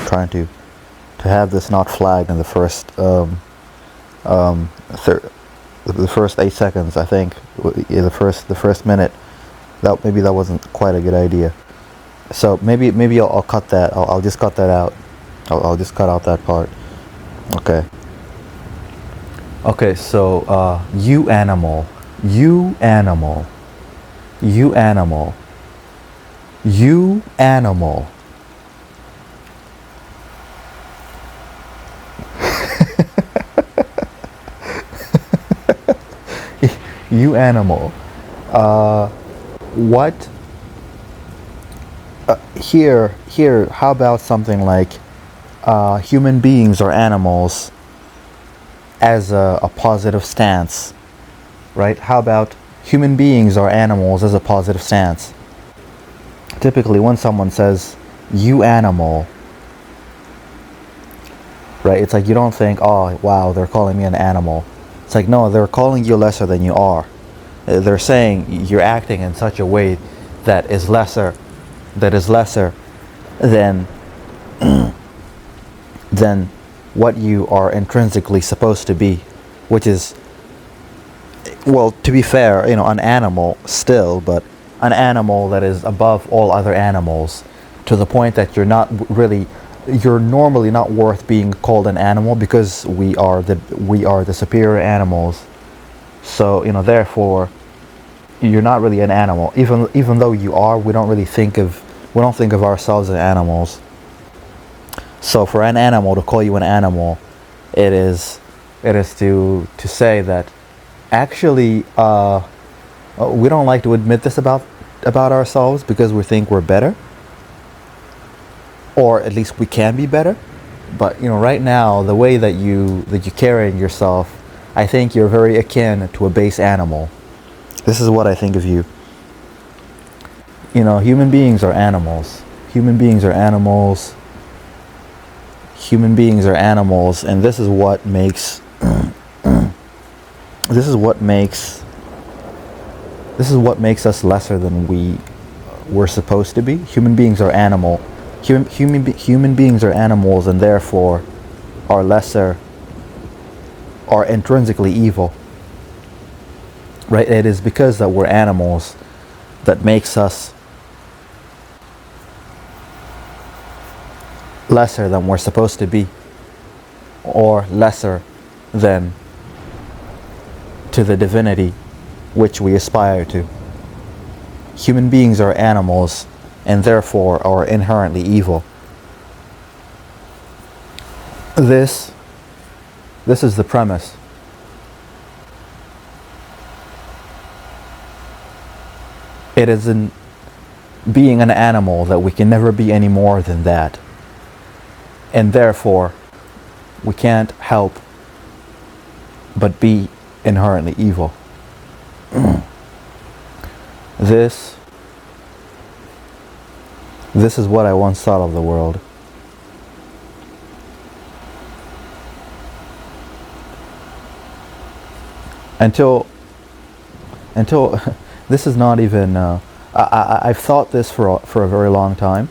trying to have this not flagged in the first the first 8 seconds. I think the first minute. That maybe that wasn't quite a good idea. So maybe I'll cut that. I'll just cut that out. I'll just cut out that part. Okay. Okay. So you animal, you animal, you animal, you animal. You animal. What? Here. How about something like human beings or animals as a positive stance, right? How about human beings or animals as a positive stance? Typically, when someone says "you animal," right? It's like you don't think, "Oh, wow, they're calling me an animal." It's like, no, they're calling you lesser than you are. They're saying you're acting in such a way that is lesser than than what you are intrinsically supposed to be, which is, well, to be fair, an animal still, but an animal that is above all other animals, to the point that you're normally not worth being called an animal, because we are the superior animals. So therefore you're not really an animal, even though you are. We don't think of ourselves as animals. So for an animal to call you an animal, it is to say that actually we don't like to admit this about ourselves, because we think we're better, or at least we can be better. But right now, the way that you're carrying yourself, I think you're very akin to a base animal. This is what I think of you. Human beings are animals. Human beings are animals. Human beings are animals, and this is what makes us lesser than we're supposed to be. Human beings are animal. Human beings are animals, and therefore are lesser, are intrinsically evil. Right? It is because that we're animals that makes us lesser than we're supposed to be, or lesser than to the divinity which we aspire to. Human beings are animals, and therefore are inherently evil. This is the premise. It is in being an animal that we can never be any more than that. And therefore, we can't help but be inherently evil. This is what I once thought of the world. Until this is not even. I've thought this for a very long time.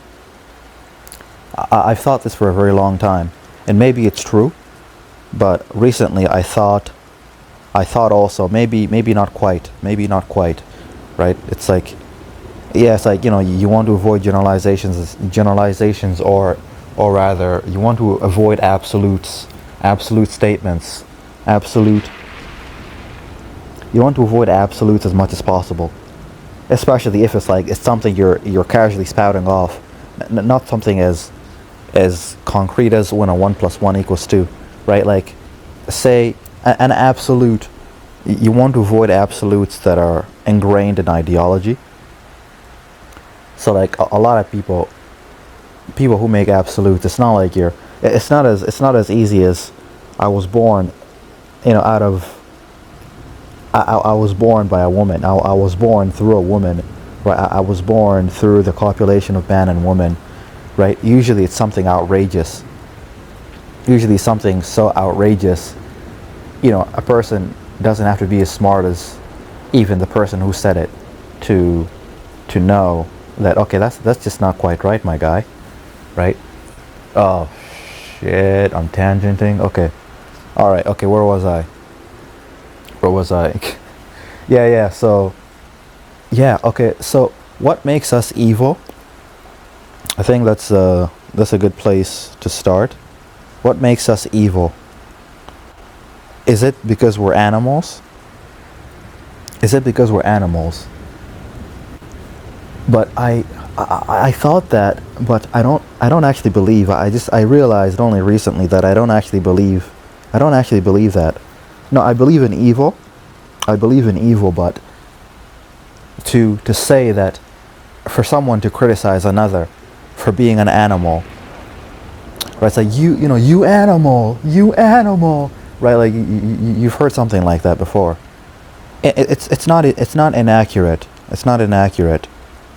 I've thought this for a very long time, and maybe it's true, but recently I thought also maybe not quite, right? It's like, yeah, it's like you want to avoid generalizations, or rather you want to avoid absolute statements, You want to avoid absolutes as much as possible, especially if it's something you're casually spouting off, not something as concrete as when a 1 + 1 = 2, right? Like, say an absolute. You want to avoid absolutes that are ingrained in ideology. So like a lot of people who make absolutes, it's not like it's not as easy as I was born, out of. I was born by a woman. I was born through a woman, right? I was born through the copulation of man and woman, right? Usually it's something outrageous. Usually something so outrageous, a person doesn't have to be as smart as even the person who said it to know that, okay, that's just not quite right, my guy, right? Oh shit! I'm tangenting. Okay. All right. Okay. Where was I? Where was I? Yeah. Yeah. So yeah. Okay. So what makes us evil? I think that's a good place to start. What makes us evil? Is it because we're animals? Is it because we're animals? But I thought that, but I don't actually believe. I realized only recently that I don't actually believe that. No, I believe in evil. I believe in evil, but to say that for someone to criticize another for being an animal, right? It's like you know you animal, right? Like you've heard something like that before. It's not inaccurate. It's not inaccurate.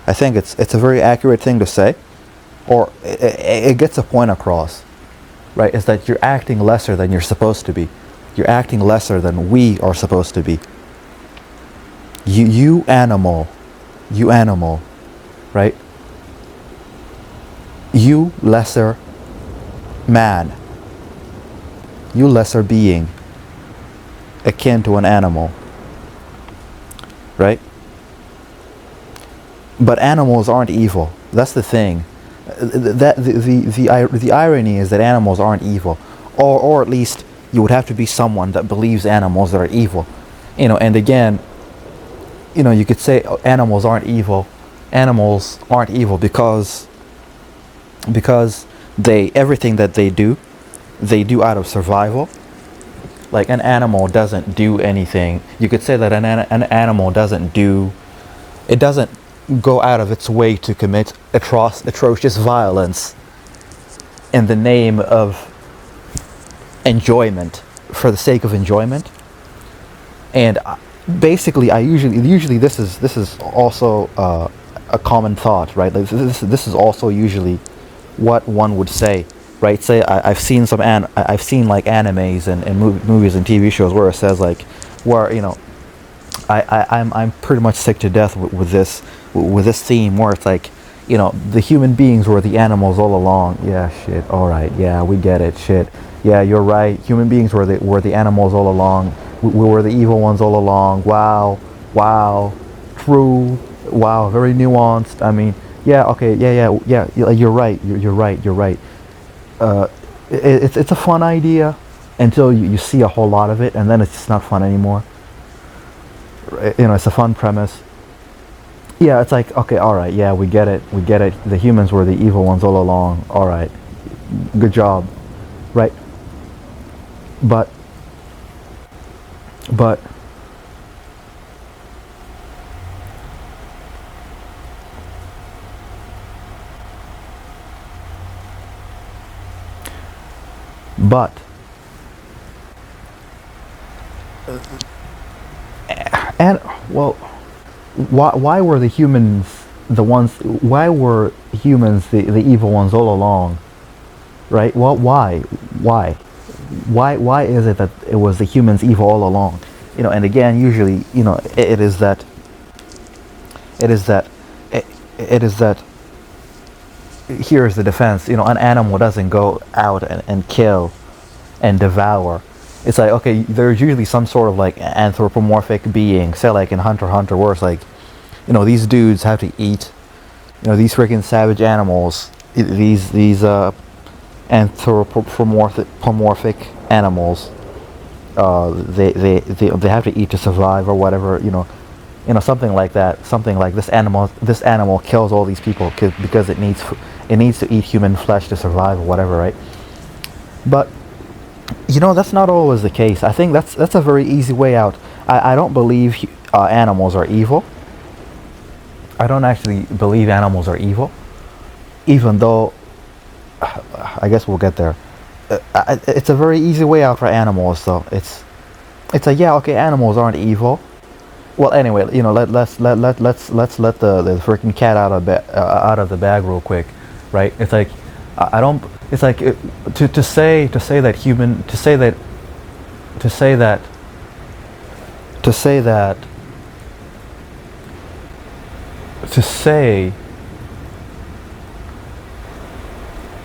I think it's a very accurate thing to say, or it gets a point across, right? Is that you're acting lesser than you're supposed to be. You're acting lesser than we are supposed to be. You animal, you animal, right? You lesser man, you lesser being, akin to an animal, right? But animals aren't evil. That's the thing. The irony is that animals aren't evil, or at least you would have to be someone that believes animals are evil, And again, you could say animals aren't evil. Animals aren't evil because they everything that they do out of survival. Like an animal doesn't do anything. You could say that an animal doesn't do. It doesn't go out of its way to commit atrocious violence in the name of enjoyment, for the sake of enjoyment. And basically, I usually this is also a common thought, right? Like this is also usually what one would say, right? Say I've seen I've seen like animes and movies and TV shows where it says like, where I'm pretty much sick to death with this theme where it's like, the human beings were the animals all along. Yeah, shit. All right. Yeah, we get it. Shit. Yeah, you're right. Human beings were the animals all along. We were the evil ones all along. Wow. Wow. True. Wow. Very nuanced. I mean, yeah. Okay. Yeah. You're right. You're right. You're right. It's a fun idea until you see a whole lot of it, and then it's just not fun anymore. It's a fun premise. Yeah, it's like, okay, all right, yeah, we get it, the humans were the evil ones all along. All right, good job, right? but but but and well, why were the humans the ones why were humans the evil ones all along, right? Well, why is it that it was the humans evil all along? And again, usually, it is that it is that here's the defense. An animal doesn't go out and kill and devour. It's like, okay, there's usually some sort of like anthropomorphic being, say like in Hunter x Hunter, where it's like, these dudes have to eat, these freaking savage animals, these anthropomorphic animals. They have to eat to survive or whatever. Something like that. Something like this animal kills all these people because it needs to eat human flesh to survive or whatever, right? But that's not always the case. I think that's a very easy way out. I don't believe animals are evil. I don't actually believe animals are evil, even though I guess we'll get there. It's a very easy way out for animals, though. It's like, yeah, okay, animals aren't evil. Well, anyway, let's let the freaking cat out of the bag real quick, right? It's like I don't. It's like to say that human to say that to say that to say that to say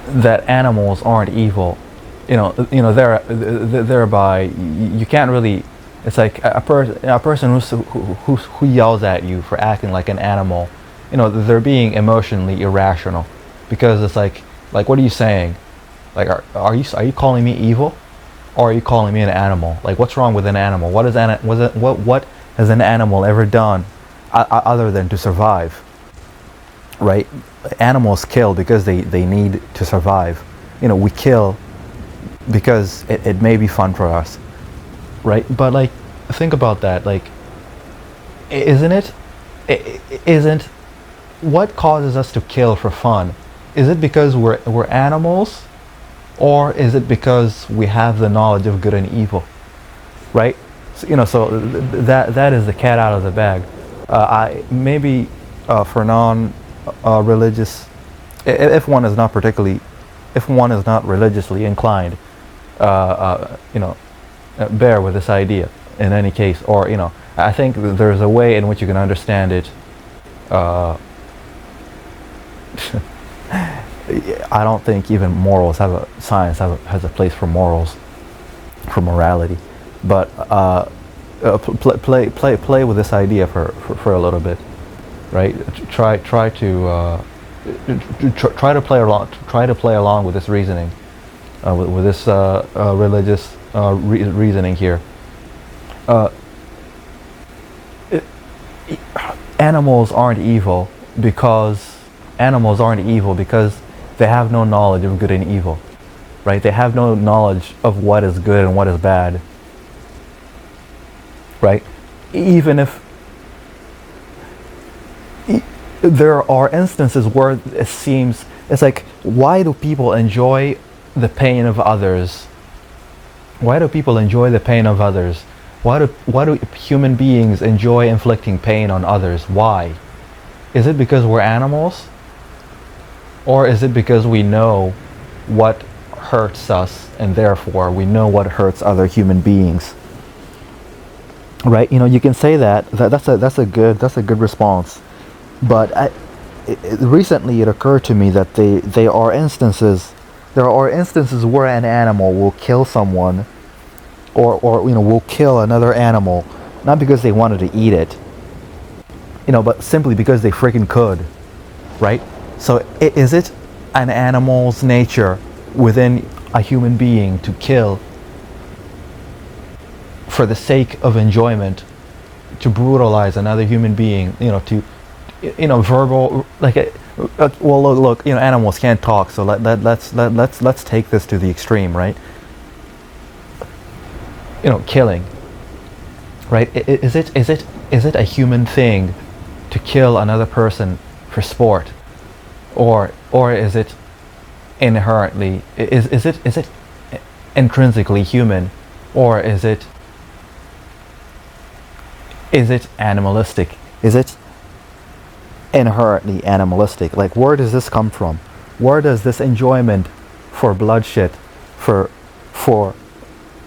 that animals aren't evil, thereby you can't really. It's like a person who yells at you for acting like an animal. They're being emotionally irrational, because it's like what are you saying? Like, are you calling me evil, or are you calling me an animal? Like, what's wrong with an animal? What has an animal ever done other than to survive? Right? Animals kill because they need to survive. We kill because it may be fun for us, right? But like, think about that. Like, isn't it? Isn't what causes us to kill for fun? Is it because we're animals, or is it because we have the knowledge of good and evil, right? That is the cat out of the bag. I maybe for non religious, if one is not particularly, if one is not religiously inclined, bear with this idea in any case. Or I think there's a way in which you can understand it. I don't think even science has a place for morals, for morality, but play with this idea for a little bit, right? Try to play along with this reasoning, with this religious reasoning here. It, animals aren't evil because they have no knowledge of good and evil, right? They have no knowledge of what is good and what is bad, right? Even if there are instances where it seems, it's like, why do people enjoy the pain of others? Why do people enjoy the pain of others? Why do human beings enjoy inflicting pain on others? Why? Is it because we're animals? Or is it because we know what hurts us, and therefore we know what hurts other human beings? Right? You can say that's a good response. But recently it occurred to me that there are instances where an animal will kill someone, or will kill another animal, not because they wanted to eat it, but simply because they freaking could, right? So is it an animal's nature within a human being to kill for the sake of enjoyment, to brutalize another human being, to verbal, like well, look, animals can't talk, so let's take this to the extreme, right? Killing, right? Is it a human thing to kill another person for sport, or is it inherently, is it intrinsically human, or is it animalistic? Is it inherently animalistic? Like, where does this come from? Where does this enjoyment for bloodshed, for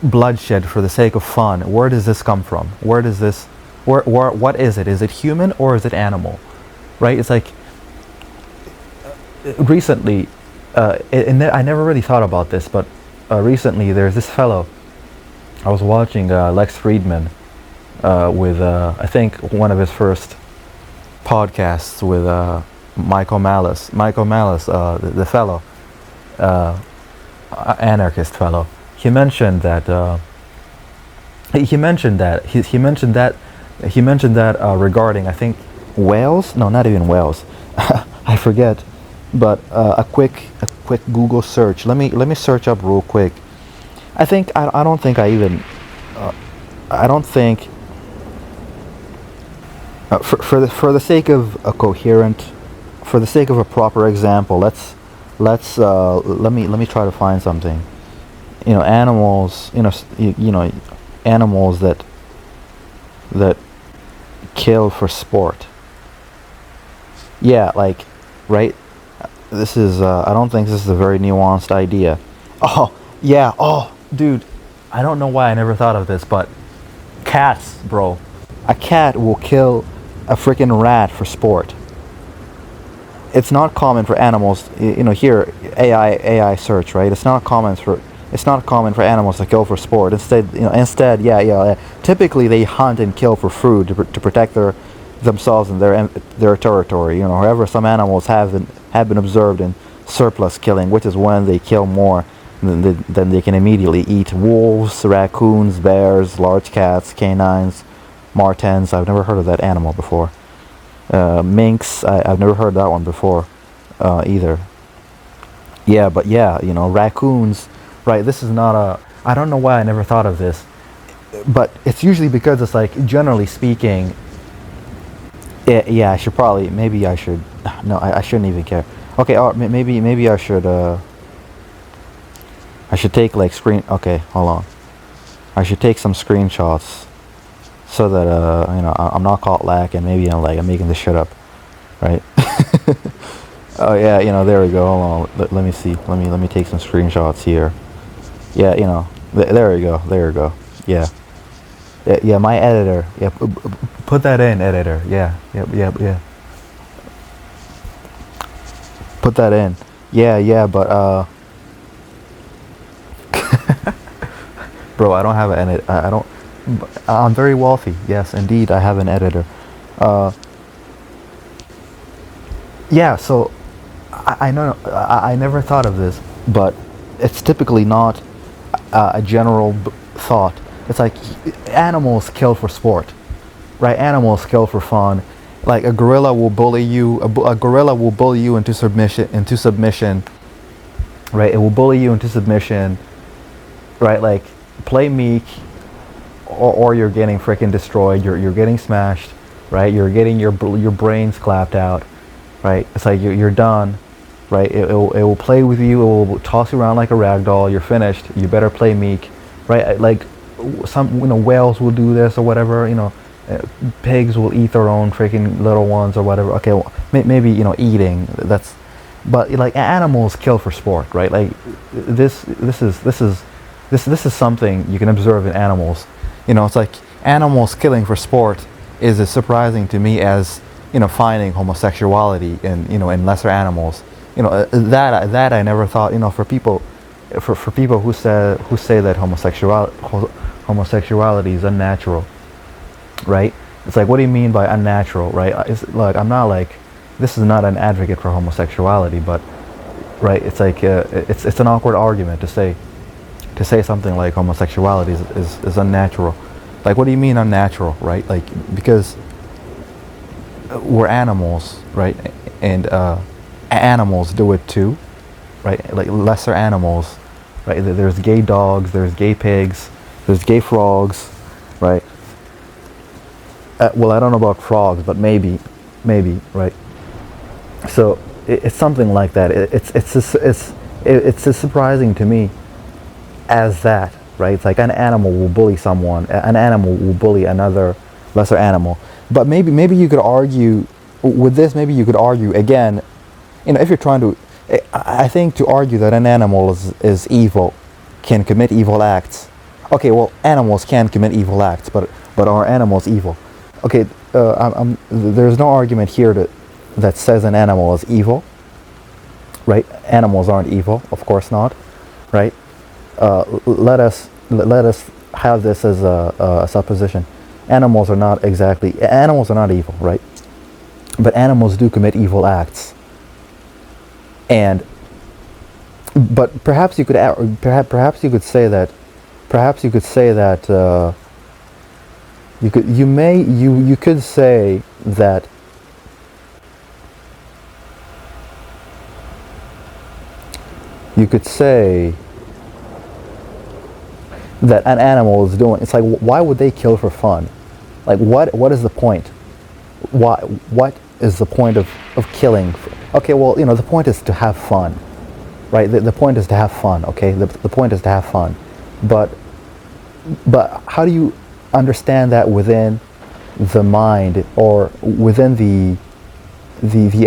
bloodshed for the sake of fun, where does this come from? What is it? Is it human, or is it animal? Right? It's like, recently, I never really thought about this, but recently there's this fellow. I was watching Lex Friedman with I think one of his first podcasts with Michael Malice, the fellow, anarchist fellow. He mentioned that regarding, I think, whales. No, not even whales. I forget. But a quick Google search. Let me search up real quick. I don't think for the sake of a coherent, for the sake of a proper example, let me try to find something. Animals. Animals that kill for sport. Yeah, like, right. This is, I don't think this is a very nuanced idea. Oh, yeah, oh, dude, I don't know why I never thought of this, but cats, bro. A cat will kill a freaking rat for sport. it's not common for animals. Here AI search, right? It's not common for animals to kill for sport. Instead, yeah. Typically, they hunt and kill for food to protect themselves and their territory. However, some animals have been observed in surplus killing, which is when they kill more than they can immediately eat. Wolves, raccoons, bears, large cats, canines, martens. I've never heard of that animal before. Minks. I've never heard that one before either. Yeah, but yeah, raccoons. Right. This is not a. I don't know why I never thought of this, but it's usually because it's like, generally speaking. Yeah, I should probably. Maybe I should. No, I shouldn't even care. Okay. Maybe I should. I should take like screen. Okay, hold on. I should take some screenshots so that I'm not caught lacking. Maybe I'm making this shit up, right? Oh yeah, there we go. Hold on. Let me see. Let me take some screenshots here. Yeah, there we go. There we go. Yeah. Yeah, my editor. Yeah, put that in, editor. Yeah. Yeah. Put that in. Yeah, but bro, I don't have an edit. I don't. I'm very wealthy. Yes, indeed, I have an editor. Yeah, so I know I never thought of this, but it's typically not a general thought. It's like animals kill for sport, right? Animals kill for fun. Like a gorilla will bully you. A gorilla will bully you into submission, right? It will bully you into submission, right? Like, play meek, or you're getting freaking destroyed. You're getting smashed, right? You're getting your brains clapped out, right? It's like you're done, right? It will play with you. It will toss you around like a rag doll. You're finished. You better play meek, right? Like some whales will do this or whatever. Pigs will eat their own freaking little ones or whatever. Okay, well, maybe eating. But like animals kill for sport, right? Like this is something you can observe in animals. It's like animals killing for sport is as surprising to me as finding homosexuality in lesser animals. That I never thought. For people who say that homosexuality is unnatural, right? It's like, what do you mean by unnatural, right? It's like, I'm not like, this is not an advocate for homosexuality, but right, it's like it's an awkward argument to say something like homosexuality is unnatural. Like, what do you mean unnatural, right? Like, because we're animals, right? And animals do it too, right? Like lesser animals, right? There's gay dogs, there's gay pigs, there's gay frogs, right? Well, I don't know about frogs, but maybe, right? So it's something like that. It's as surprising to me as that, right? It's like an animal will bully someone, an animal will bully another lesser animal. But maybe you could argue with this. Maybe you could argue again. If you're trying to, I think to argue that an animal is evil, can commit evil acts. Okay, well, animals can commit evil acts, but are animals evil? Okay, there's no argument here that says an animal is evil, right? Animals aren't evil, of course not, right? Let us have this as a supposition. Animals are not evil, right? But animals do commit evil acts. But perhaps you could say that you could say that an animal is doing. It's like, why would they kill for fun? Like, what is the point? What is the point of killing? Okay, well, the point is to have fun, right? The point is to have fun, okay? The point is to have fun. But how do you understand that within the mind or within the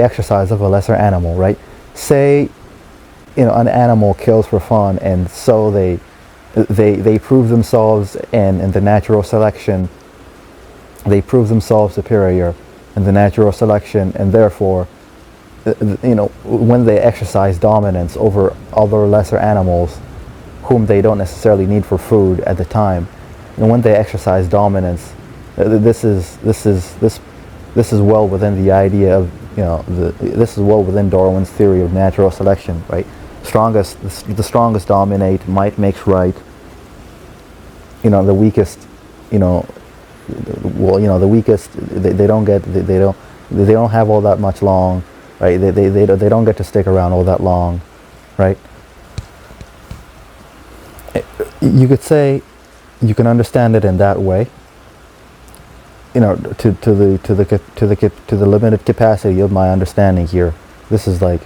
exercise of a lesser animal, right? Say, an animal kills for fun, and so they prove themselves in the natural selection. They prove themselves superior in the natural selection, and therefore when they exercise dominance over other lesser animals whom they don't necessarily need for food at the time, and when they exercise dominance, this is well within the idea of, this is well within Darwin's theory of natural selection, right? The strongest dominate, might makes right. The weakest, the weakest, they don't have all that much long, right? They don't get to stick around all that long, right? You could say, you can understand it in that way, to the limited capacity of my understanding here. This is like,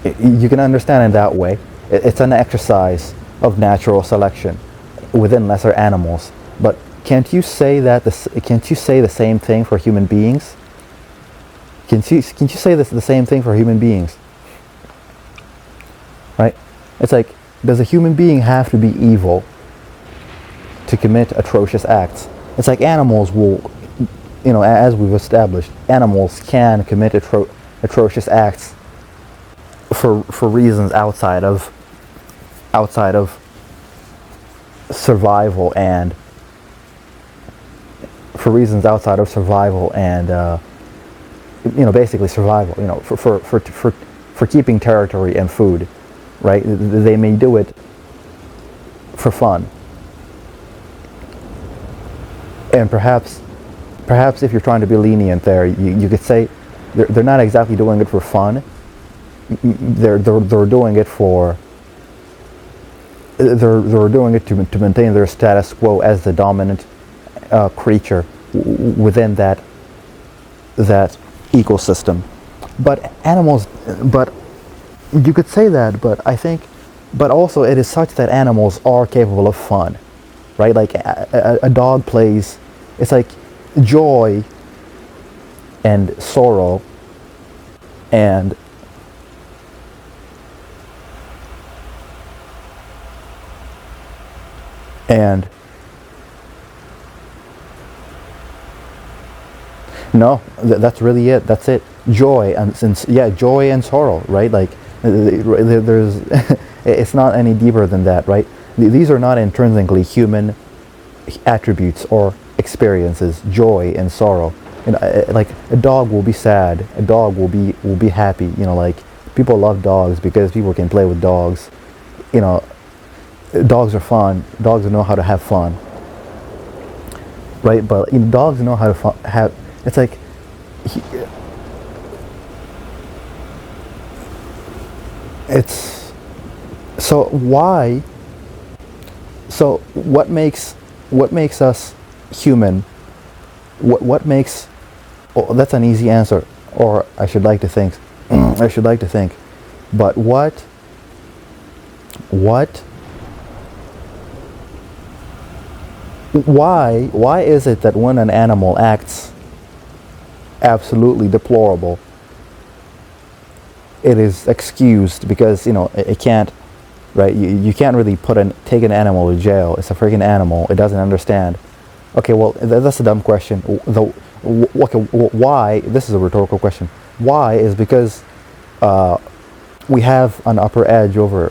you can understand it that way. It's an exercise of natural selection within lesser animals. But can't you say the same thing for human beings? Can't you say the same thing for human beings? Right? It's like, does a human being have to be evil to commit atrocious acts? It's like animals will, as we've established, animals can commit atrocious acts for reasons outside of survival and basically survival, for keeping territory and food, right? They may do it for fun. And perhaps if you're trying to be lenient there, you could say they're not exactly doing it for fun. They're doing it for they're doing it to maintain their status quo as the dominant creature within that ecosystem. But you could say that. But also it is such that animals are capable of fun, right? Like a dog plays. It's like joy and sorrow and no, that's really it. That's it. Joy joy and sorrow, right? Like there's it's not any deeper than that, right? These are not intrinsically human attributes or experiences. Joy and sorrow. Like a dog will be sad. A dog will be happy. Like people love dogs because people can play with dogs. Dogs are fun. Dogs know how to have fun, right? But dogs know how to have. It's like it's so why. So what makes us human? What makes? Oh, that's an easy answer, or I should like to think. I should like to think, but what? Why is it that when an animal acts absolutely deplorable, it is excused because it can't, right? You can't really take an animal to jail. It's a freaking animal. It doesn't understand. Okay, well that's a dumb question. Why? This is a rhetorical question. Why is because we have an upper edge over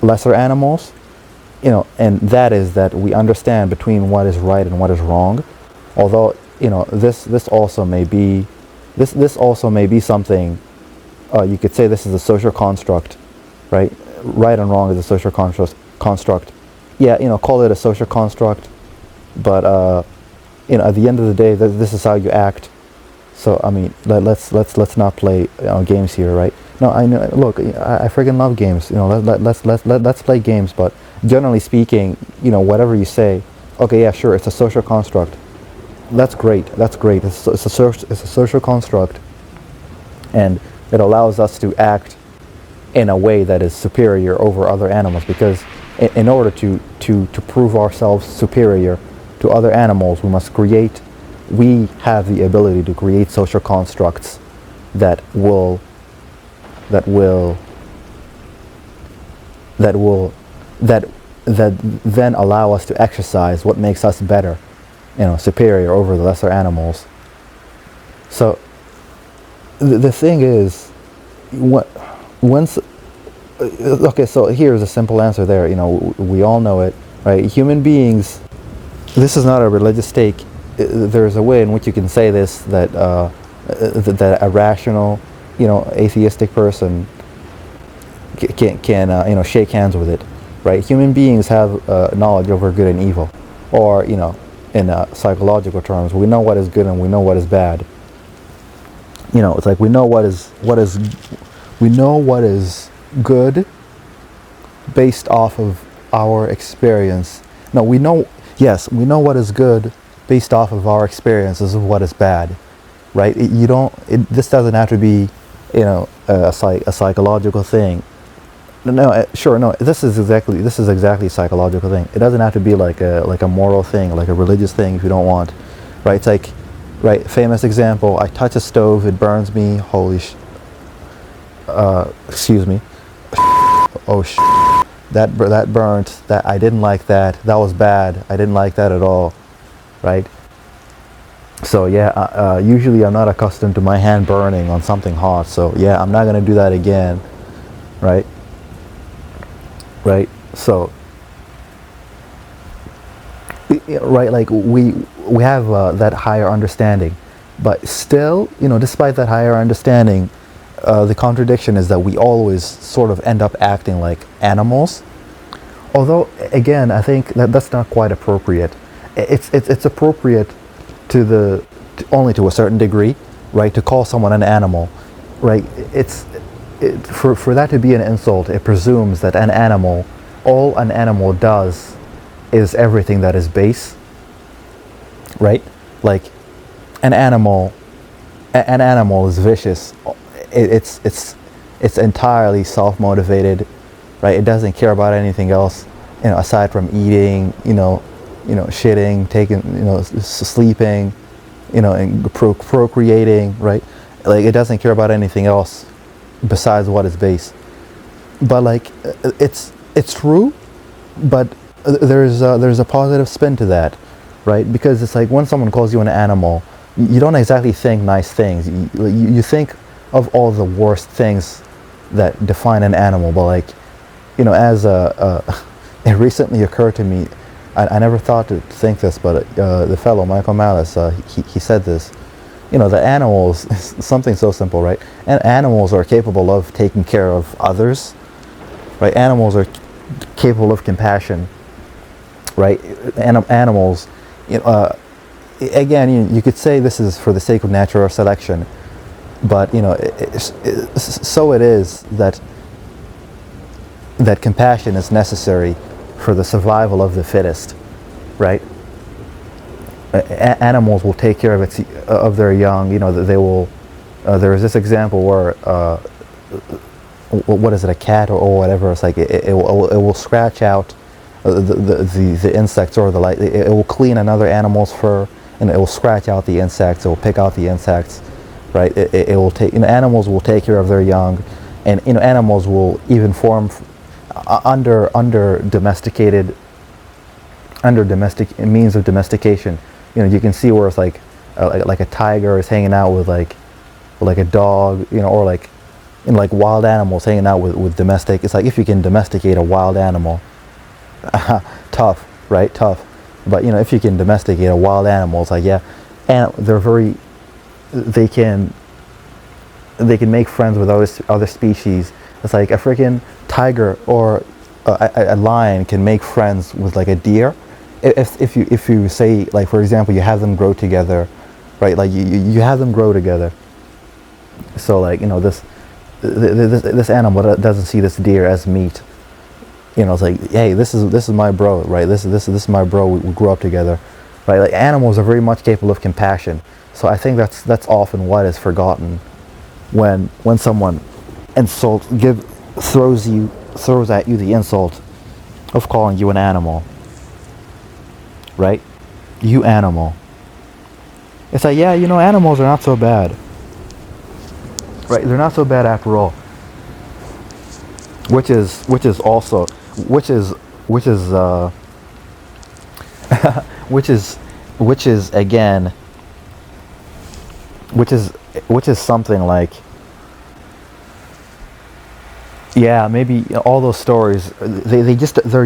lesser animals. And that is that we understand between what is right and what is wrong. Although, this also may be something, you could say this is a social construct, right? Right and wrong is a social construct. Yeah, call it a social construct, but, at the end of the day, this is how you act. So, I mean, let's not play games here, right? No, I know. Look, I freaking love games. Let's play games. But generally speaking, whatever you say, okay, yeah, sure, it's a social construct. That's great. That's great. It's a social construct, and it allows us to act in a way that is superior over other animals. Because in order to prove ourselves superior to other animals, we have the ability to create social constructs that then allow us to exercise what makes us better, superior over the lesser animals. So the thing is, what once okay, so here's a simple answer there. You know, we all know it, right? Human beings. This is not a religious stake. There's a way in which you can say this, that a rational, you know, atheistic person can you know, shake hands with it, right? Human beings have knowledge over good and evil, or, you know, in psychological terms, we know what is good and we know what is bad. You know, it's like we know we know what is good based off of our experience. No, we know, yes, we know what is good based off of our experiences of what is bad, right? This doesn't have to be, you know, a psychological thing. No, sure, no, this is exactly a psychological thing. It doesn't have to be like a moral thing, like a religious thing if you don't want, right? It's like, right, famous example, I touch a stove, it burns me, excuse me, oh that burnt, that I didn't like that was bad, I didn't like that at all, right? So yeah, usually I'm not accustomed to my hand burning on something hot, so yeah, I'm not gonna do that again, right? Right, so right, like we have that higher understanding, but still, you know, despite that higher understanding, the contradiction is that we always sort of end up acting like animals. Although, again, I think that's not quite appropriate. It's appropriate only to a certain degree, right? To call someone an animal, right? For that to be an insult, it presumes that all an animal does is everything that is base, right? Like an animal is vicious. It's entirely self-motivated, right? It doesn't care about anything else, you know, aside from eating, you know, shitting, taking, you know, sleeping, you know, and procreating, right? Like it doesn't care about anything else besides what is base. But like it's true, but there's a positive spin to that, right? Because it's like when someone calls you an animal, you don't exactly think nice things. You think of all the worst things that define an animal. But like, you know, as it recently occurred to me, I never thought to think this, but the fellow Michael Malice, he said this. You know, the animals, something so simple, right? And animals are capable of taking care of others, right? Animals are capable of compassion, right? Animals, you know, again, you could say this is for the sake of natural selection, but you know, so it is that compassion is necessary for the survival of the fittest, right? Animals will take care of their young. You know, they will. There is this example where what is it, a cat or whatever? It's like it will scratch out the insects or the light. It will clean another animal's fur and it will scratch out the insects. It will pick out the insects, right? It will take. You know, animals will take care of their young, and you know, animals will even form under domesticated means of domestication. You know, you can see where it's like a tiger is hanging out with like a dog, you know, or like in like wild animals hanging out with domestic. It's like if you can domesticate a wild animal, tough, right? Tough. But you know, if you can domesticate a wild animal, it's like, yeah, and they can make friends with other species. It's like a freaking tiger or a lion can make friends with like a deer. If you say, like, for example, you have them grow together, right? Like you have them grow together. So like, you know, this animal doesn't see this deer as meat. You know, it's like, hey, this is my bro, right? This is my bro. We grew up together, right? Like animals are very much capable of compassion. So I think that's often what is forgotten when someone throws at you the insult of calling you an animal. Right? You animal. It's like, yeah, you know, animals are not so bad. Right? They're not so bad after all. Which is again which is which is something like, yeah, maybe all those stories, they're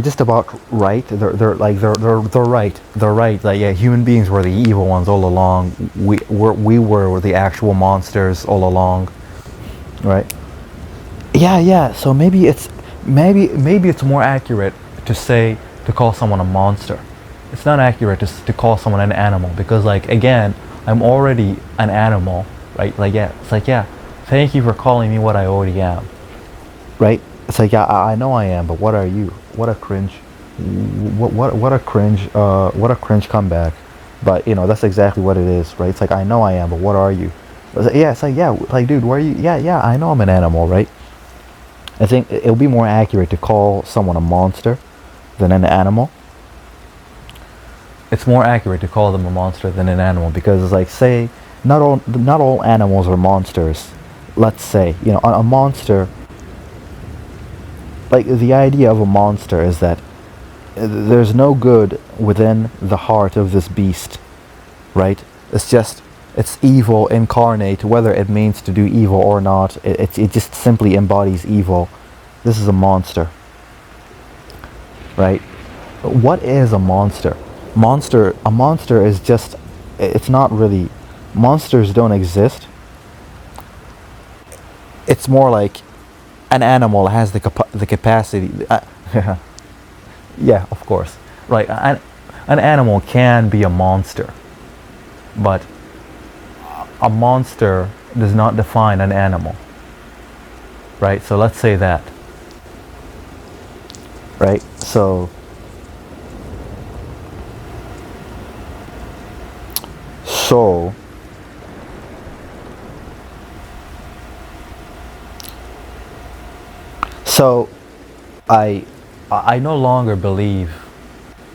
just about right. They're right. Like, yeah, human beings were the evil ones all along. We were the actual monsters all along, right? Yeah, yeah. So maybe it's more accurate to say, to call someone a monster. It's not accurate to call someone an animal, because, like, again, I'm already an animal, right? Like, yeah, it's like, yeah, thank you for calling me what I already am, right? It's like, yeah, I know I am, but what are you? What a cringe, what a cringe comeback. But that's exactly what it is, right? It's like, I know I am, but what are you? Yeah, it's like, yeah, like, dude, where are you? Yeah, yeah, I know I'm an animal, right? I think it would be more accurate to call someone a monster than an animal. It's more accurate to call them a monster than an animal, because it's like, say, not all animals are monsters. Let's say, a monster, like, the idea of a monster is that there's no good within the heart of this beast, right? It's evil incarnate, whether it means to do evil or not. It just simply embodies evil. This is a monster, right? What is a monster? A monster is just, it's not really, monsters don't exist. It's more like an animal has the capacity. Yeah, of course, right? An animal can be a monster, but a monster does not define an animal, right? So let's say that, right? So so I no longer believe,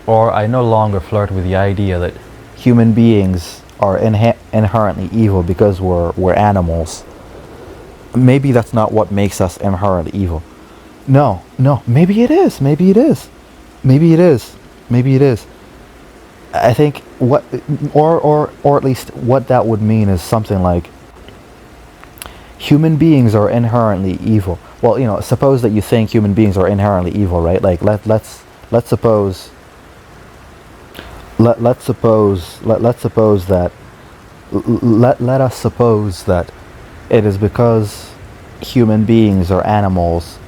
or I no longer flirt with the idea that human beings are inherently evil because we're animals. Maybe that's not what makes us inherently evil. No, no, maybe it is. Maybe it is. Maybe it is. Maybe it is. I think what, or at least what that would mean is something like, human beings are inherently evil. Well, suppose that you think human beings are inherently evil, right? Like, let's suppose let's suppose that let us suppose that it is because human beings are animals.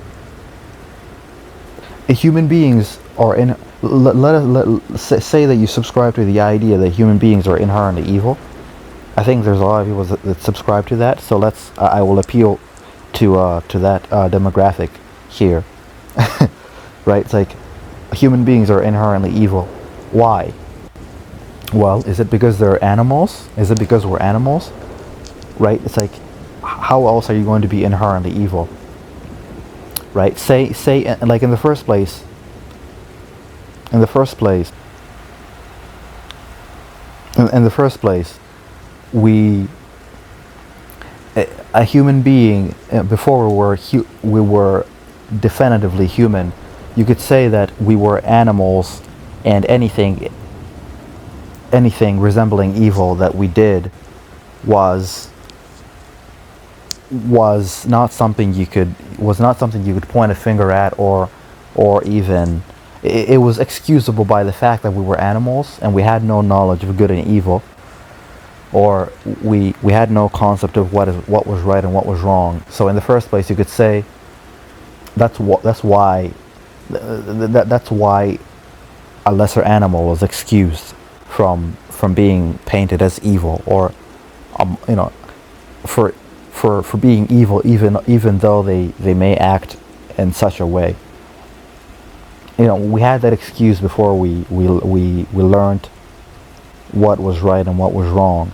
Human beings are in. Say that you subscribe to the idea that human beings are inherently evil. I think there's a lot of people that subscribe to that. So I will appeal to that demographic here, right? It's like, human beings are inherently evil. Why? Well, is it because they're animals? Is it because we're animals? Right? It's like, how else are you going to be inherently evil? Right? Say, like, in the first place, in the first place, we, a human being, before we were definitively human, you could say that we were animals, and anything resembling evil that we did was not something you could point a finger at, or even, it was excusable by the fact that we were animals and we had no knowledge of good and evil, or we had no concept of what was right and what was wrong. So in the first place, you could say that's why a lesser animal was excused from being painted as evil, or for being evil, even though they may act in such a way. We had that excuse before we learned what was right and what was wrong.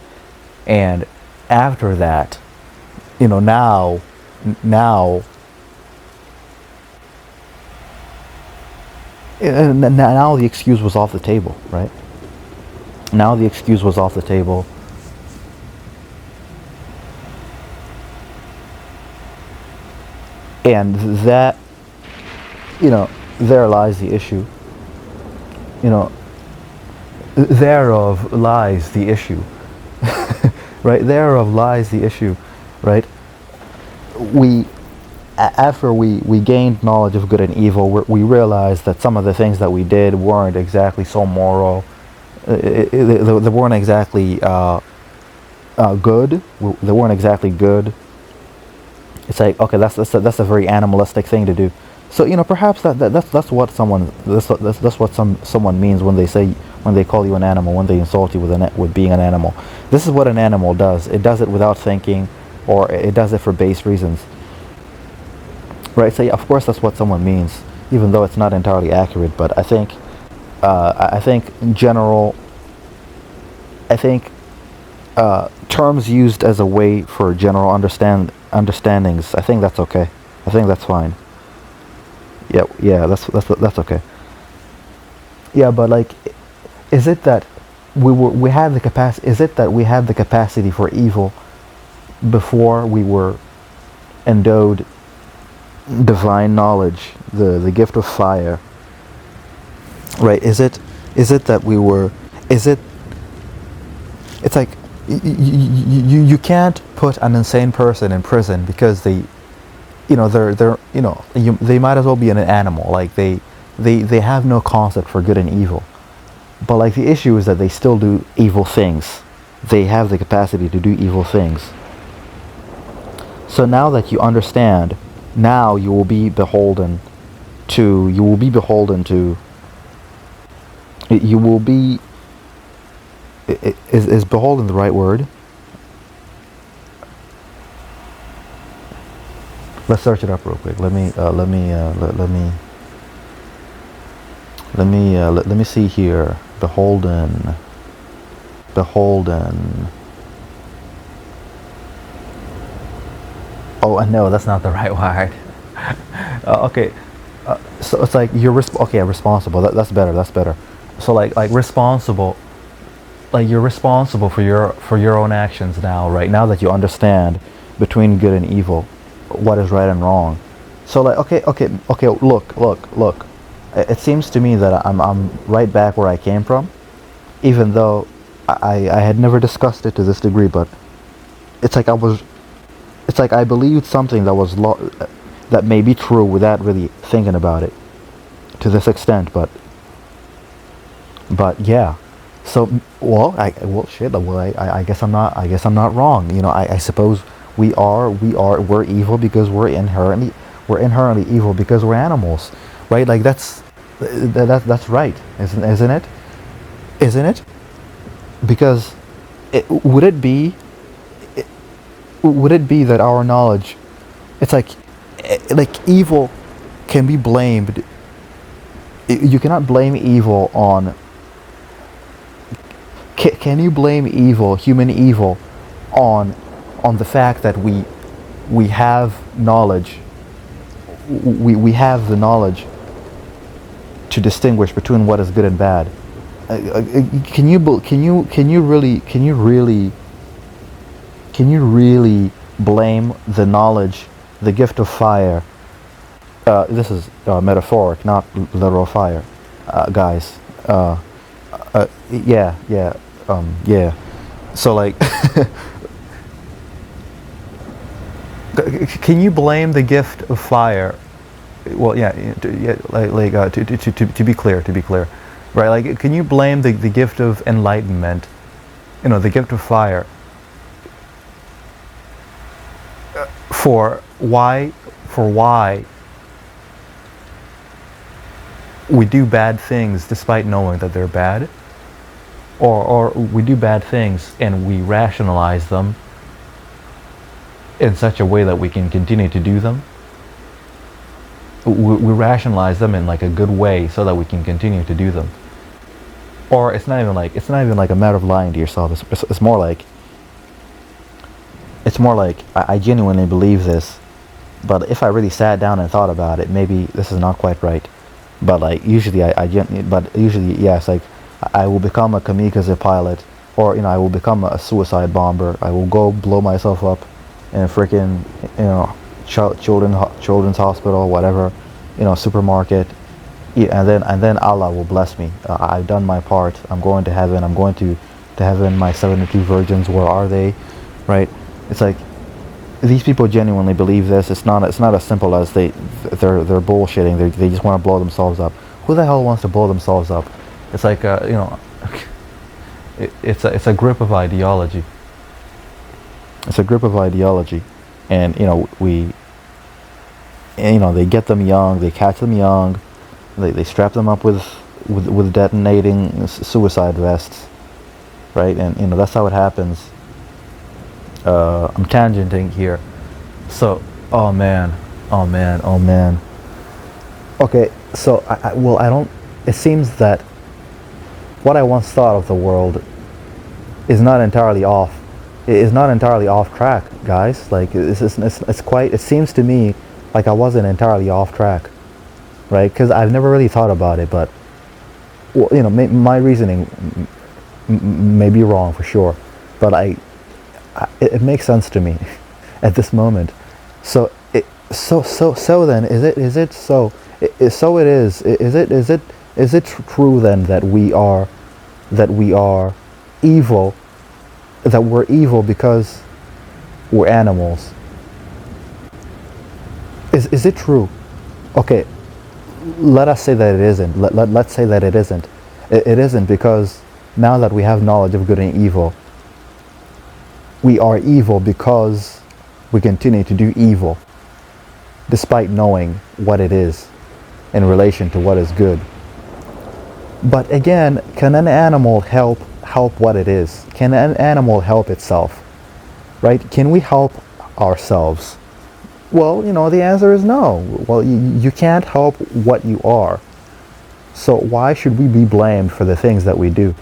And after that, now the excuse was off the table, right? Now the excuse was off the table. And that, there lies the issue. Thereof lies the issue. right? Thereof lies the issue, right? We After we gained knowledge of good and evil, we realized that some of the things that we did weren't exactly so moral. They weren't exactly good. They weren't exactly good. It's like, okay, that's a very animalistic thing to do. So perhaps that's what that's what someone means when they say, when they call you an animal, when they insult you with being an animal. This is what an animal does. It does it without thinking, or it does it for base reasons. Right? So yeah, of course that's what someone means, even though it's not entirely accurate. But I think in general, I think terms used as a way for general understandings, I think that's okay. I think that's fine. Yeah, that's okay. Yeah, but like, is it that we had the capacity? Is it that we had the capacity for evil before we were endowed divine knowledge, the gift of fire? Right? Is it that we were? Is it? It's like you can't put an insane person in prison because they might as well be an animal. Like they have no concept for good and evil. But like, the issue is that they still do evil things. They have the capacity to do evil things. So now that you understand, now you will be beholden to. You will be beholden to. You will be. Is beholden the right word? Let's search it up real quick. Let me see here. Beholden. Oh, no, that's not the right word. Okay, so it's like okay, responsible. That's better. That's better. So like responsible. Like, you're responsible for your own actions now, right? Now that you understand between good and evil, what is right and wrong. So like, okay. Look. It seems to me that I'm right back where I came from, even though I had never discussed it to this degree. But it's like I believed something that may be true without really thinking about it to this extent. But yeah. So shit. Well, I guess I'm not wrong. I suppose we're evil because we're inherently evil because we're animals, right? Like, that's right, isn't it? Isn't it? Because would it be that our knowledge, it's like evil can be blamed. You cannot blame evil on. Can you blame evil, human evil, on the fact that we have knowledge? We have the knowledge to distinguish between what is good and bad. Can you really blame the knowledge, the gift of fire? This is metaphoric, not literal fire, guys. Yeah. So like, can you blame the gift of fire? Well, to be clear, right? Like, can you blame the gift of enlightenment, the gift of fire, for why we do bad things despite knowing that they're bad? Or we do bad things and we rationalize them in such a way that we can continue to do them. We rationalize them in like a good way so that we can continue to do them. Or it's not even like a matter of lying to yourself. It's more like I genuinely believe this, but if I really sat down and thought about it, maybe this is not quite right. But like, usually yes, like, I will become a kamikaze pilot, or I will become a suicide bomber. I will go blow myself up in a freaking children's hospital, whatever, supermarket. Yeah, and then Allah will bless me. I've done my part. I'm going to heaven. I'm going to heaven. My 72 virgins, where are they? right? It's like these people genuinely believe this. It's not as simple as they're bullshitting. They just want to blow themselves up. Who the hell wants to blow themselves up? It's like it's a grip of ideology. It's a grip of ideology, and they get them young, they catch them young, they strap them up with detonating suicide vests, right? And that's how it happens. I'm tangenting here. So, oh man. Okay, so I don't. It seems that what I once thought of the world is not entirely off. It is not entirely off track, guys. Like it's quite. It seems to me like I wasn't entirely off track, right? Because I've never really thought about it, but well, my reasoning may be wrong for sure, but it makes sense to me at this moment. So then is it so? So it is. Is it true then that we are evil? That we're evil because we're animals? Is it true? Okay, let us say that it isn't. Let's say that it isn't. It isn't because now that we have knowledge of good and evil, we are evil because we continue to do evil despite knowing what it is in relation to what is good. But again, can an animal help what it is? Can an animal help itself? Right? Can we help ourselves? Well, the answer is no. Well, you can't help what you are. So why should we be blamed for the things that we do?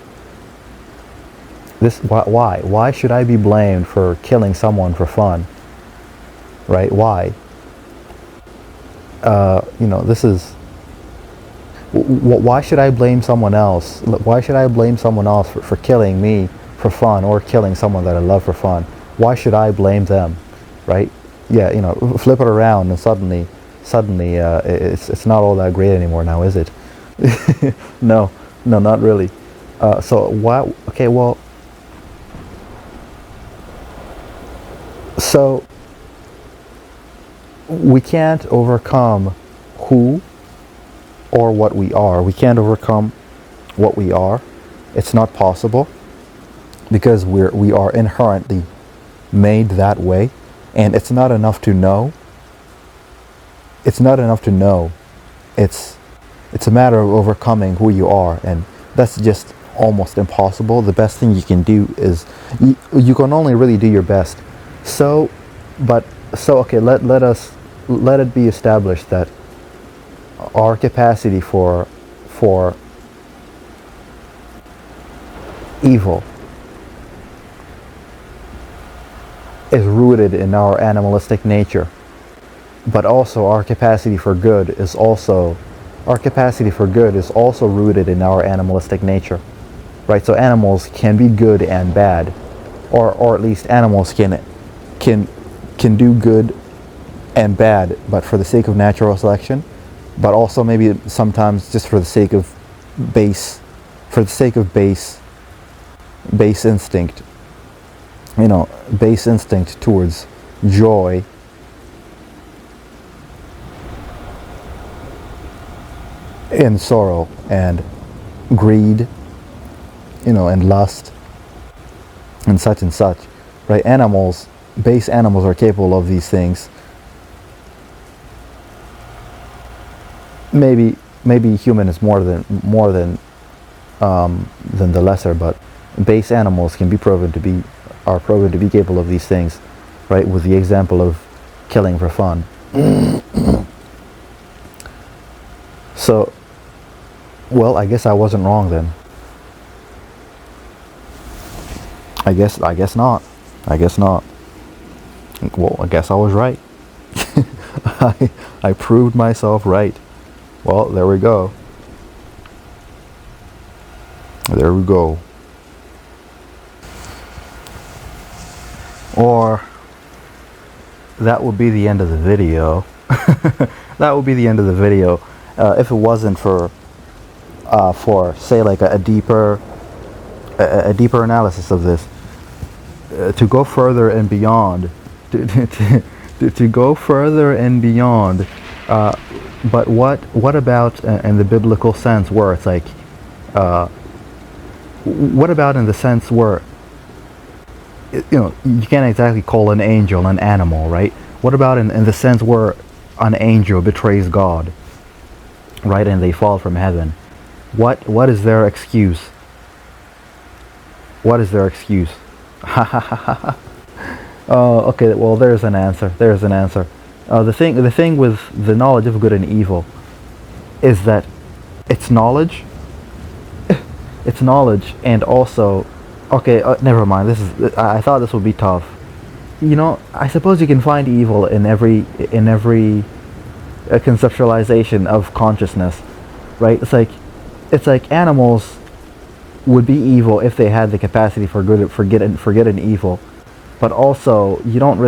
Why? Why should I be blamed for killing someone for fun? Right? Why? This is. Why should I blame someone else? Why should I blame someone else for killing me for fun, or killing someone that I love for fun? Why should I blame them? Right? Yeah, flip it around, and suddenly, it's not all that great anymore now, is it? No, not really. So why? Okay, well. So we can't overcome who or what we are. We can't overcome what we are. It's not possible because we are inherently made that way, and it's not enough to know. It's not enough to know. It's a matter of overcoming who you are, and that's just almost impossible. The best thing you can do is you can only really do your best. So okay, let it be established that our capacity for evil is rooted in our animalistic nature, but also our capacity for good is also rooted in our animalistic nature, right? So animals can be good and bad, or at least animals can do good and bad, but for the sake of natural selection, but also maybe sometimes just for the sake of base instinct, base instinct towards joy, and sorrow, and greed, and lust, and such, right? Base animals are capable of these things. Maybe human is more than the lesser, but base animals are proven to be capable of these things, right? With the example of killing for fun. So, well, I guess I wasn't wrong then. I guess not. Well, I guess I was right. I proved myself right. Well, there we go. Or that would be the end of the video. That would be the end of the video if it wasn't for say like a deeper analysis of this. to go further and beyond, to go further and beyond. But what about in the biblical sense where it's like, what about in the sense where you can't exactly call an angel an animal, right? What about in the sense where an angel betrays God, right, and they fall from heaven? What is their excuse? What is their excuse? Okay, well, there's an answer. There's an answer. The thing with the knowledge of good and evil is that it's knowledge. It's knowledge, and also, okay, never mind. I thought this would be tough. I suppose you can find evil in every conceptualization of consciousness, right? It's like animals would be evil if they had the capacity for good, for good and evil. But also, you don't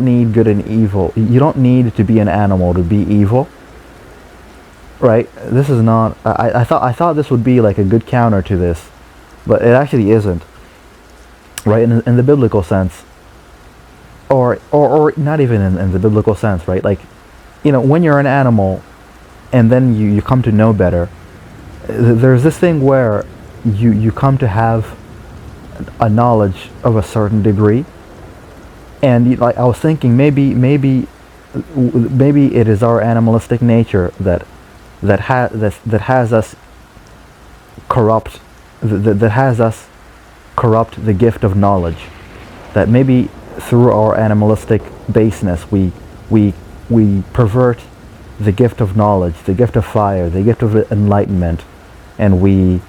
need good and evil. You don't need to be an animal to be evil, right? This is not. I thought this would be like a good counter to this, but it actually isn't, right? In the biblical sense, or not even in the biblical sense, right? Like, when you're an animal, and then you come to know better. There's this thing where you come to have a knowledge of a certain degree. And like I was thinking, maybe it is our animalistic nature that has us corrupt, that has us corrupt the gift of knowledge. That maybe through our animalistic baseness, we pervert the gift of knowledge, the gift of fire, the gift of enlightenment, and we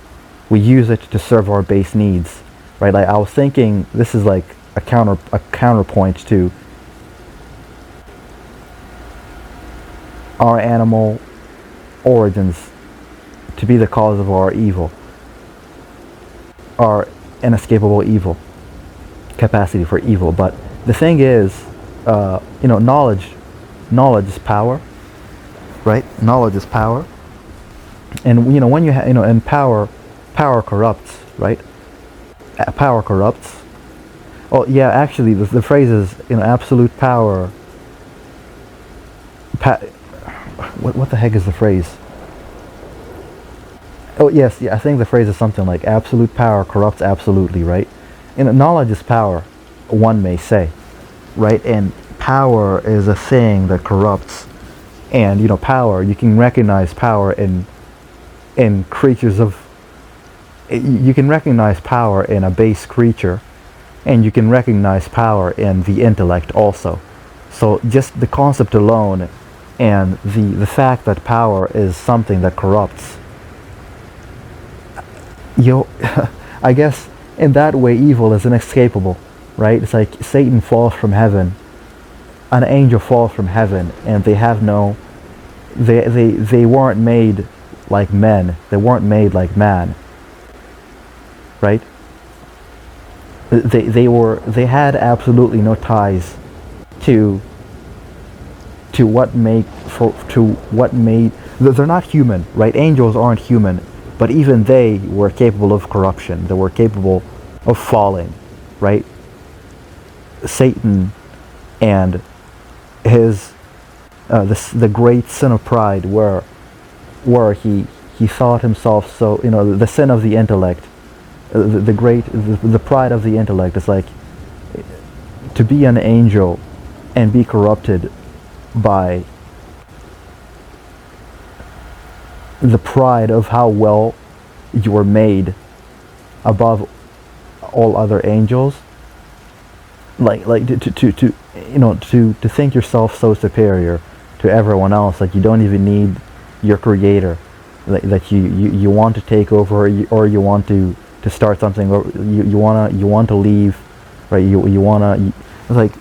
use it to serve our base needs, right? Like I was thinking, this is like a counterpoint to our animal origins to be the cause of our evil, our inescapable evil, capacity for evil. But the thing is, knowledge is power, right? Knowledge is power, and when you and power corrupts, right? Power corrupts. Oh yeah, actually, the phrase is absolute power. What the heck is the phrase? Oh yes, yeah, I think the phrase is something like absolute power corrupts absolutely, right? Knowledge is power, one may say, right? And power is a thing that corrupts, and power. You can recognize power in creatures of. You can recognize power in a base creature. And you can recognize power in the intellect also. So just the concept alone and the fact that power is something that corrupts, I guess in that way evil is inescapable, right? It's like Satan falls from heaven, an angel falls from heaven, and they weren't made like men, they weren't made like man, right? They had absolutely no ties to what made. They're not human, right? Angels aren't human, but even they were capable of corruption. They were capable of falling, right? Satan and his the great sin of pride, where he thought himself so, the sin of the intellect. The pride of the intellect is like to be an angel and be corrupted by the pride of how well you were made above all other angels. Like to think yourself so superior to everyone else that you don't even need your creator, that you want to take over, or you want to start something, or you want to leave, right? You want to, it's like,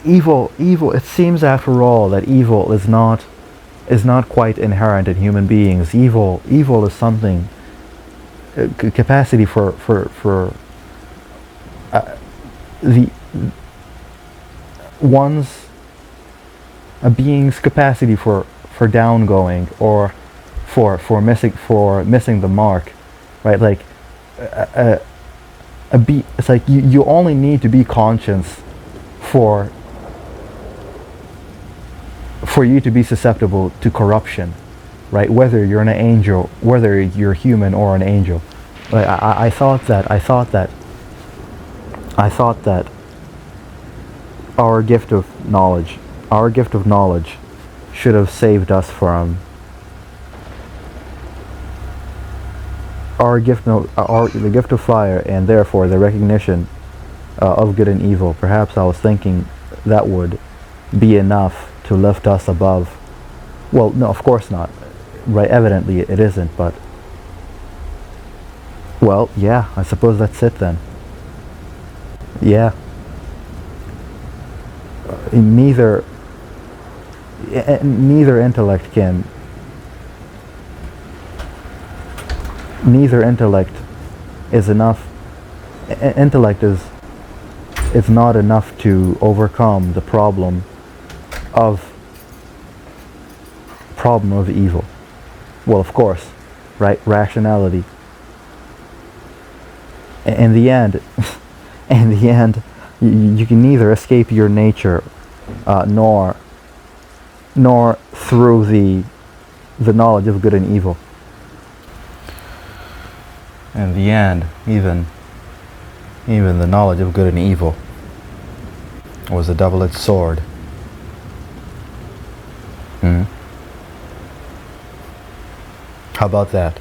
evil. It seems after all that evil is not quite inherent in human beings. Evil is something, capacity for the one's a being's capacity for downgoing, or for missing the mark. Right, like it's like you only need to be conscious for you to be susceptible to corruption, right? Whether you're an angel, whether you're human or an angel. Like I thought that our gift of knowledge, should have saved us from the gift of fire, and therefore the recognition of good and evil. Perhaps I was thinking that would be enough to lift us above. Well, no, of course not. Right? Evidently it isn't, but well, yeah, I suppose that's it then. Yeah. Neither neither intellect can neither intellect is enough. Intellect is not enough to overcome the of problem of evil. Well, of course, right? Rationality. In the end, you can neither escape your nature, nor through the knowledge of good and evil. In the end, even the knowledge of good and evil was a double-edged sword. How about that?